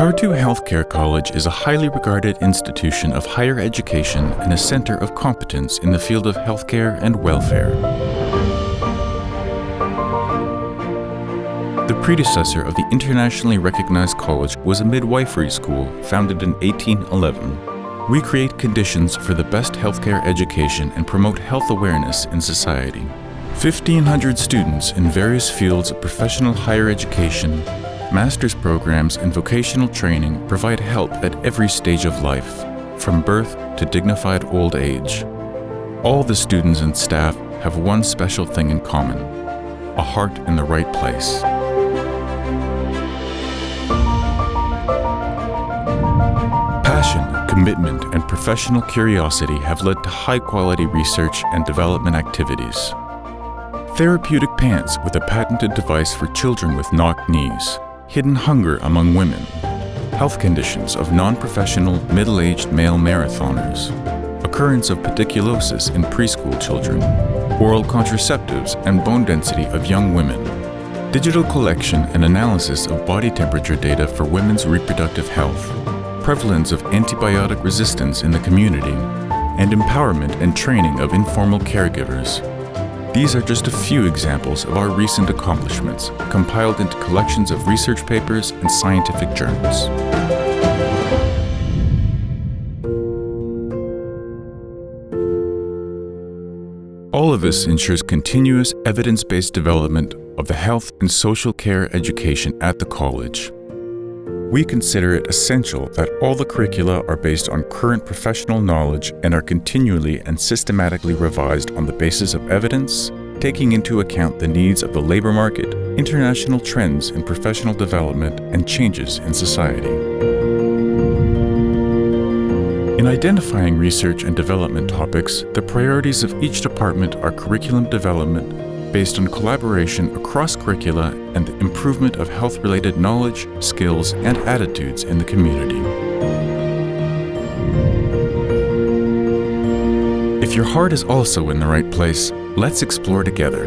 Tartu Health Care College is a highly regarded institution of higher education and a center of competence in the field of healthcare and welfare. The predecessor of the internationally recognized college was a midwifery school founded in 1811. We create conditions for the best healthcare education and promote health awareness in society. 1,500 students in various fields of professional higher education, master's programs, and vocational training provide help at every stage of life, from birth to dignified old age. All the students and staff have one special thing in common: a heart in the right place. Passion, commitment, and professional curiosity have led to high-quality research and development activities. Therapeutic pants with a patented device for children with knocked knees, hidden hunger among women, health conditions of non-professional middle-aged male marathoners, occurrence of pediculosis in preschool children, oral contraceptives and bone density of young women, digital collection and analysis of body temperature data for women's reproductive health, prevalence of antibiotic resistance in the community, and empowerment and training of informal caregivers. These are just a few examples of our recent accomplishments, compiled into collections of research papers and scientific journals. All of this ensures continuous evidence-based development of the health and social care education at the college. We consider it essential that all the curricula are based on current professional knowledge and are continually and systematically revised on the basis of evidence, taking into account the needs of the labor market, international trends in professional development, and changes in society. In identifying research and development topics, the priorities of each department are curriculum development, based on collaboration across curricula and the improvement of health-related knowledge, skills, and attitudes in the community. If your heart is also in the right place, let's explore together.